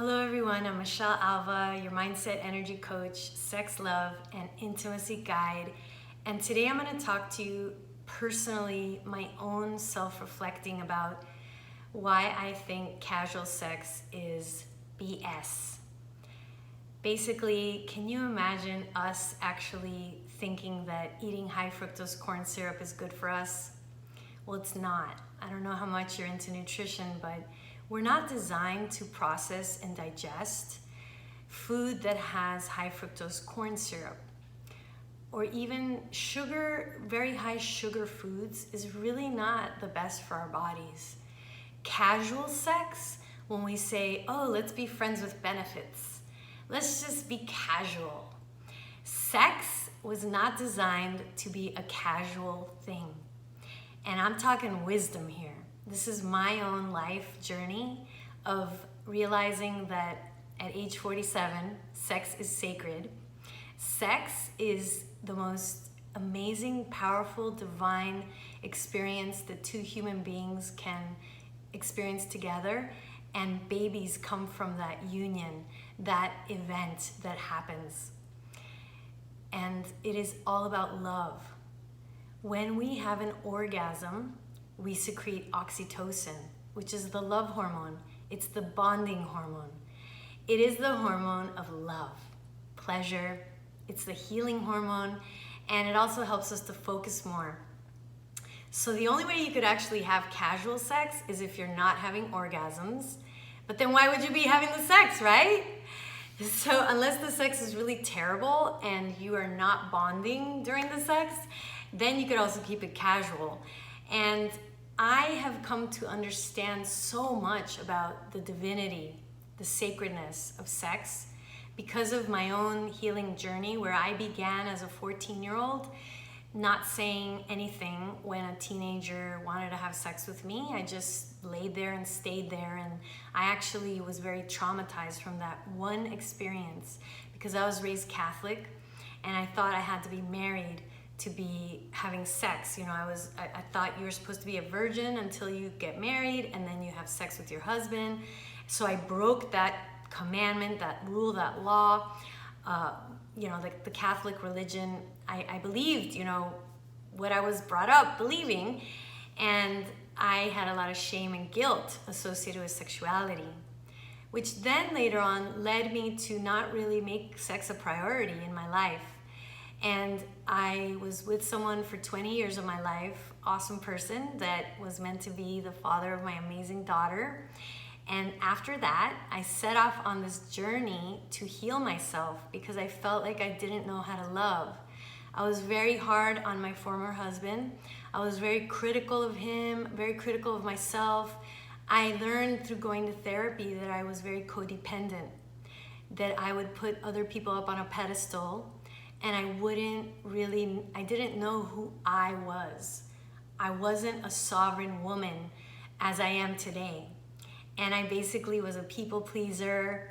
Hello everyone, I'm Michelle Alva, your mindset energy coach, sex, love, and intimacy guide. And today I'm going to talk to you personally, my own self-reflecting about why I think casual sex is BS. Basically, can you imagine us actually thinking that eating high fructose corn syrup is good for us? Well, it's not. I don't know how much you're into nutrition, but we're not designed to process and digest food that has high fructose corn syrup. Or even sugar, very high sugar foods is really not the best for our bodies. Casual sex, when we say, oh, let's be friends with benefits. Let's just be casual. Sex was not designed to be a casual thing. And I'm talking wisdom here. This is my own life journey of realizing that at age 47, sex is sacred. Sex is the most amazing, powerful, divine experience that two human beings can experience together, and babies come from that union, that event that happens. And it is all about love. When we have an orgasm, we secrete oxytocin, which is the love hormone. It's the bonding hormone. It is the hormone of love, pleasure. It's the healing hormone, and it also helps us to focus more. So the only way you could actually have casual sex is if you're not having orgasms, but then why would you be having the sex, right? So unless the sex is really terrible and you are not bonding during the sex, then you could also keep it casual. And I have come to understand so much about the divinity, the sacredness of sex because of my own healing journey, where I began as a 14-year-old not saying anything when a teenager wanted to have sex with me. I just laid there and stayed there, and I actually was very traumatized from that one experience because I was raised Catholic and I thought I had to be married to be having sex. You know, I thought you were supposed to be a virgin until you get married and then you have sex with your husband. So I broke that commandment, that rule, that law. The Catholic religion, I believed, what I was brought up believing, and I had a lot of shame and guilt associated with sexuality, which then later on led me to not really make sex a priority in my life. And I was with someone for 20 years of my life, awesome person that was meant to be the father of my amazing daughter. And after that, I set off on this journey to heal myself because I felt like I didn't know how to love. I was very hard on my former husband. I was very critical of him, very critical of myself. I learned through going to therapy that I was very codependent, that I would put other people up on a pedestal, and I didn't know who I was. I wasn't a sovereign woman as I am today. And I basically was a people pleaser.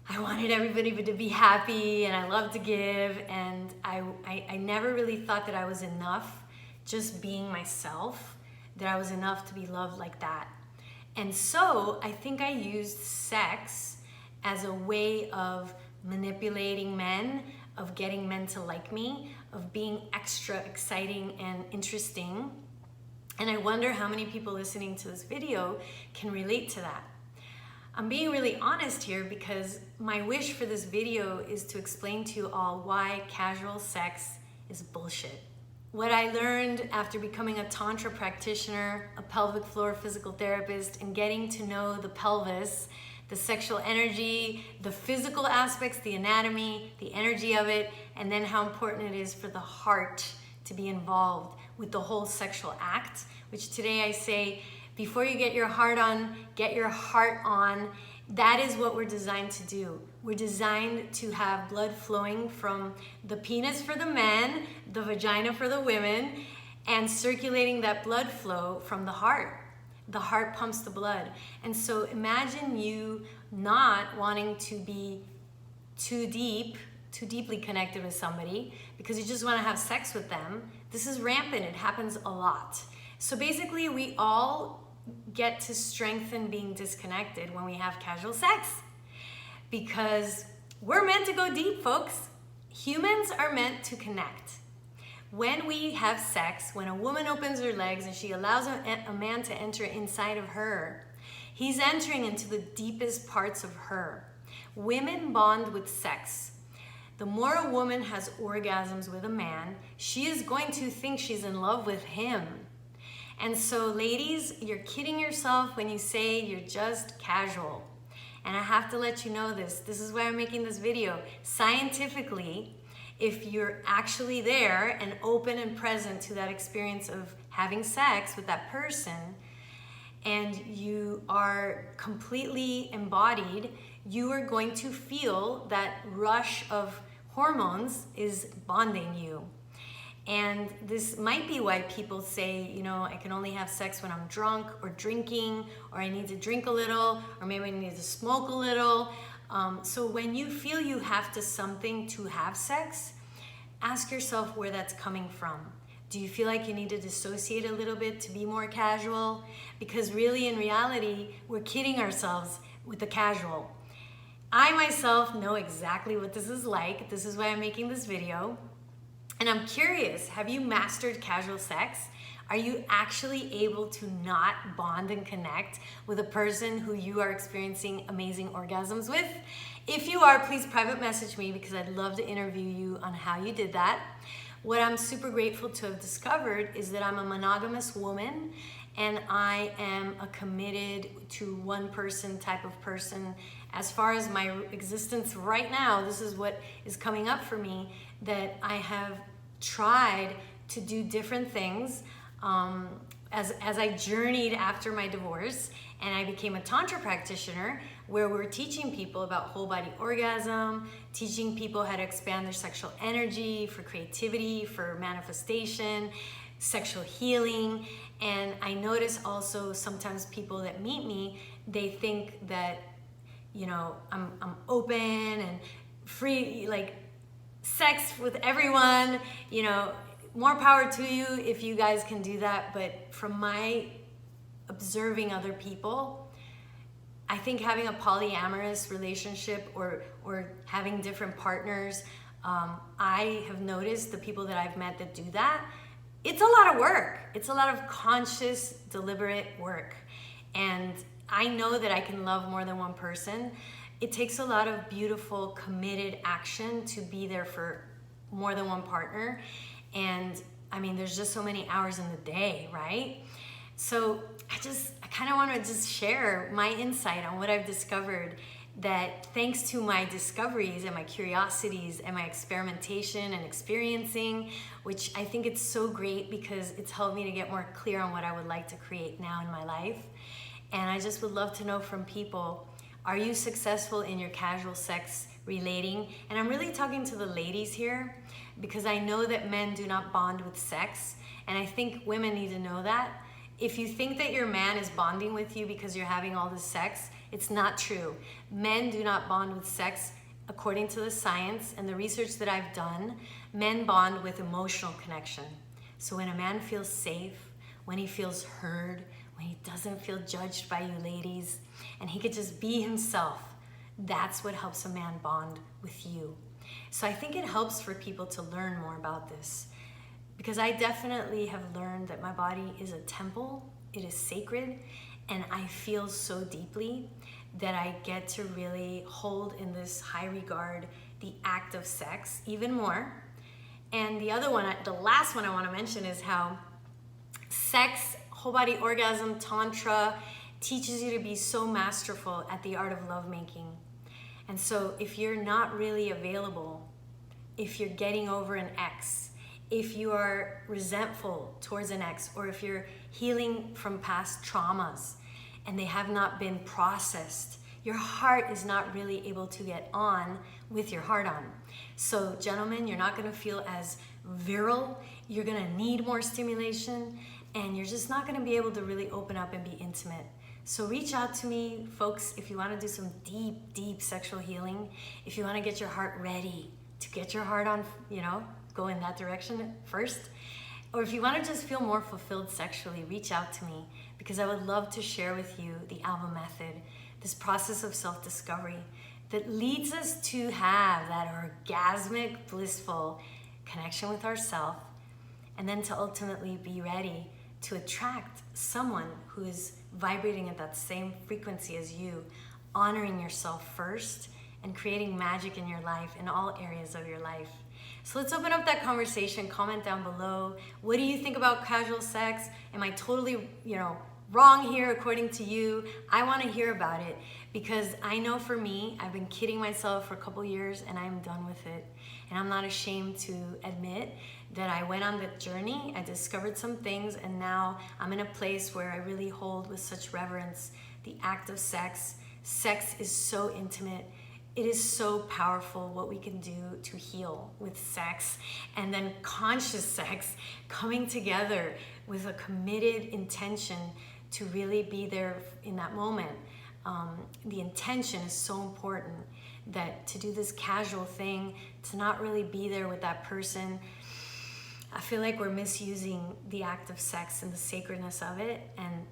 I wanted everybody to be happy, and I loved to give, and I never really thought that I was enough just being myself, that I was enough to be loved like that. And so I think I used sex as a way of manipulating men, of getting men to like me, of being extra exciting and interesting. And I wonder how many people listening to this video can relate to that. I'm being really honest here because my wish for this video is to explain to you all why casual sex is bullshit. What I learned after becoming a Tantra practitioner, a pelvic floor physical therapist, and getting to know the pelvis, the sexual energy, the physical aspects, the anatomy, the energy of it, and then how important it is for the heart to be involved with the whole sexual act, which today I say, before you get your heart on, get your heart on. That is what we're designed to do. We're designed to have blood flowing from the penis for the men, the vagina for the women, and circulating that blood flow from the heart. The heart pumps the blood. And so imagine you not wanting to be too deeply connected with somebody because you just want to have sex with them. This is rampant. It happens a lot. So basically, we all get to strengthen being disconnected when we have casual sex. because we're meant to go deep, folks. Humans are meant to connect. When we have sex, when a woman opens her legs and she allows a man to enter inside of her, he's entering into the deepest parts of her. Women bond with sex. The more a woman has orgasms with a man, she is going to think she's in love with him. And so, ladies, you're kidding yourself when you say you're just casual. And I have to let you know this. This is why I'm making this video. Scientifically, if you're actually there and open and present to that experience of having sex with that person, and you are completely embodied, you are going to feel that rush of hormones is bonding you. And this might be why people say, you know, I can only have sex when I'm drunk or drinking, or I need to drink a little, or maybe I need to smoke a little. So when you feel you have to something to have sex, ask yourself where that's coming from. Do you feel like you need to dissociate a little bit to be more casual? Because really, in reality, we're kidding ourselves with the casual. I myself know exactly what this is like. This is why I'm making this video. And I'm curious, have you mastered casual sex? Are you actually able to not bond and connect with a person who you are experiencing amazing orgasms with? If you are, please private message me, because I'd love to interview you on how you did that. What I'm super grateful to have discovered is that I'm a monogamous woman, and I am a committed to one person type of person. As far as my existence right now, this is what is coming up for me, that I have tried to do different things as I journeyed after my divorce, and I became a Tantra practitioner, where we're teaching people about whole body orgasm, teaching people how to expand their sexual energy for creativity, for manifestation, sexual healing. And I notice also sometimes people that meet me, they think that, you know, I'm open and free, like sex with everyone, you know, more power to you if you guys can do that. But from my observing other people, I think having a polyamorous relationship or having different partners, I have noticed the people that I've met that do that, it's a lot of work. It's a lot of conscious, deliberate work. And I know that I can love more than one person. It takes a lot of beautiful, committed action to be there for more than one partner. And I mean, there's just so many hours in the day, right? So I kind of want to just share my insight on what I've discovered, that thanks to my discoveries and my curiosities and my experimentation and experiencing, which I think it's so great because it's helped me to get more clear on what I would like to create now in my life. And I just would love to know from people, are you successful in your casual sex relating? And I'm really talking to the ladies here, because I know that men do not bond with sex, and I think women need to know that. If you think that your man is bonding with you because you're having all this sex, it's not true. Men do not bond with sex according to the science and the research that I've done. Men bond with emotional connection. So when a man feels safe, when he feels heard, when he doesn't feel judged by you ladies, and he could just be himself, that's what helps a man bond with you. So I think it helps for people to learn more about this, because I definitely have learned that my body is a temple, it is sacred, and I feel so deeply that I get to really hold in this high regard the act of sex even more. And the other one, the last one I want to mention, is how sex, whole body orgasm, Tantra teaches you to be so masterful at the art of lovemaking. And so if you're not really available, if you're getting over an ex, if you are resentful towards an ex, or if you're healing from past traumas and they have not been processed, your heart is not really able to get on with your heart on. So gentlemen, you're not gonna feel as virile, you're gonna need more stimulation, and you're just not gonna be able to really open up and be intimate. So reach out to me, folks, if you wanna do some deep, deep sexual healing, if you wanna get your heart ready to get your heart on, you know, go in that direction first, or if you wanna just feel more fulfilled sexually, reach out to me, because I would love to share with you the Alva method, this process of self-discovery that leads us to have that orgasmic, blissful connection with ourselves, and then to ultimately be ready to attract someone who is vibrating at that same frequency as you, honoring yourself first and creating magic in your life, in all areas of your life. So let's open up that conversation. Comment down below. What do you think about casual sex? Am I totally, wrong here according to you? I want to hear about it, because I know for me, I've been kidding myself for a couple years and I'm done with it. And I'm not ashamed to admit that I went on the journey, I discovered some things, and now I'm in a place where I really hold with such reverence the act of sex. Sex is so intimate. It is so powerful what we can do to heal with sex, and then conscious sex coming together with a committed intention to really be there in that moment. The intention is so important, that to do this casual thing, to not really be there with that person, I feel like we're misusing the act of sex and the sacredness of it. And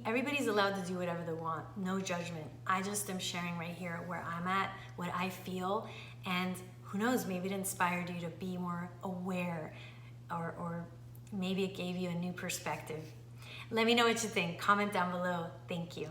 everybody's allowed to do whatever they want, no judgment. I just am sharing right here where I'm at, what I feel, and who knows, maybe it inspired you to be more aware, or maybe it gave you a new perspective. Let me know what you think. Comment down below. Thank you.